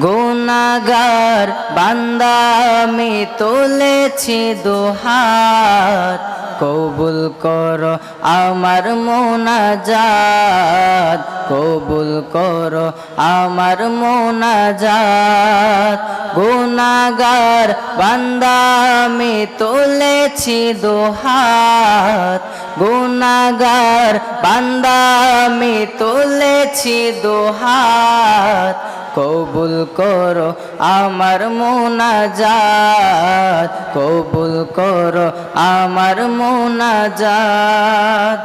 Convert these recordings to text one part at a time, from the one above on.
গুনাহগার বান্দা আমি তুলেছি দুহাত, কবুল করো আমার মুনাজাত, কবুল করো আমার মুনাজাত। গুনাহগার বান্দা আমি তুলেছি দুহাত, গুনাহগার বান্দা আমি তুলেছি দুহাত, কবুল করো আমার মুনাজাত, কবুল করো আমার মুনাজাত।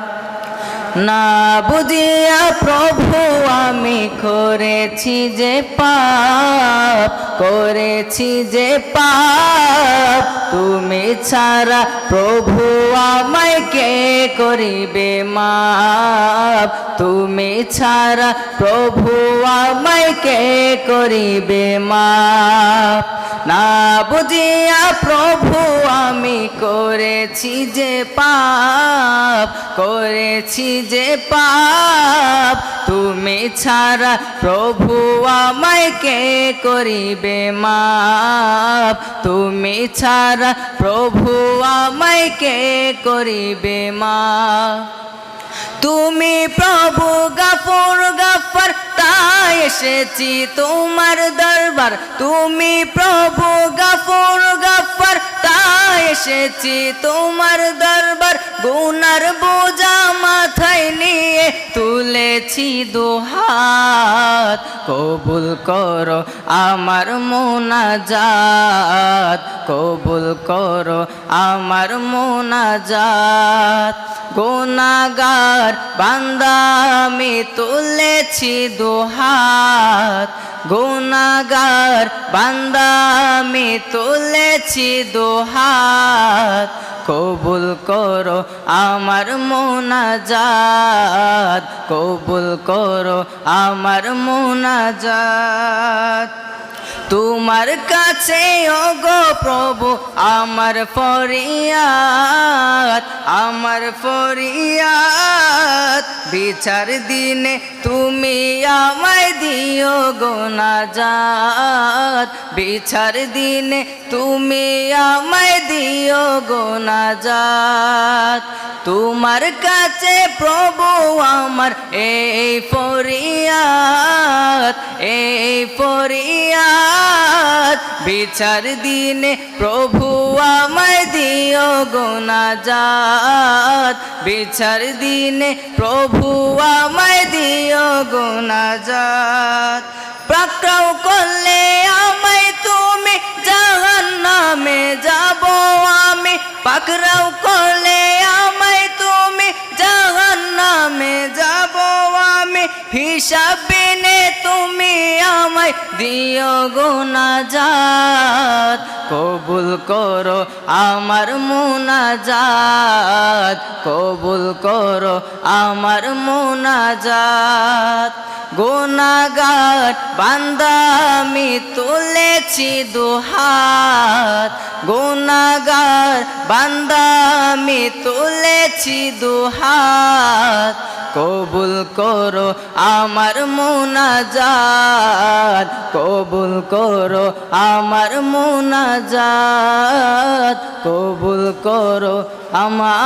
না বুঝিয়া প্রভু আমি করেছি যে পাপ, করেছি যে পাপ, তুমি ছাড়া প্রভু আমায় কে করিবে মাপ, তুমি ছাড়া প্রভু আমায় কে করিবে মাপ। না বুঝিয়া প্রভু আমি করেছি যে পাপ, করেছি যে পাপ, তুমি ছাড়া প্রভু আমায় কে করিবে মাপ, তুমি ছাড়া প্রভু আমায় কে করিবে মাপ। তুমি প্রভু গফুর গফর তাই এসেছি তোমার দরবার, তুমি প্রভু গফুর গফর তাই এসেছি তোমার দরবার। গুনার বোঝা মাথায় নিয়ে তুলেছি দুহাত, কবুল করো আমার মুনাজাত, কবুল করো আমার মুনাজাত। গুনাহগার বান্দা আমি তুলেছি দুহাত, গুনাহগার বান্দা আমি তুলেছি দুহাত, কবুল করো আমার মুনাজাত, কবুল করো আমার মুনাজাত। তোমার কাছে ওগো প্রভু আমার ফরিয়াদ, আমার ফরিয়াদ, বিচার দিনে তুমি আমায় দিও গো নাজাত, বিচার দিনে তুমি আমায় দিও গো নাজাত। তোমার কাছে প্রভু আমার এই ফরিয়াদ, এই ফরিয়াদ, বিচার দিনে প্রভু আমায় দিও গো নাজাত, বিচার দিনে প্রভু আমায় দিও গো নাজাত। পাকড়াও করলে আমায় তুমি জাহান্নামে যাব আমি, পাকড়াও করলে আমায় তুমি জাহান্নামে যাব আমি, হিসাব বিনে তুমি আমায় দিও গো নাজাত, কবুল করো আমার মুনাজাত, কবুল করো আমার মুনাজাত। গুনাহগার বান্দা আমি তুলেছি দুহাত, গুনাহগার বান্দা আমি তুলেছি দুহাত, কবুল করো আমার মুনাজাত, কবুল করো আমার মুনাজাত, কবুল করো আমার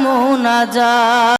মুনাজাত।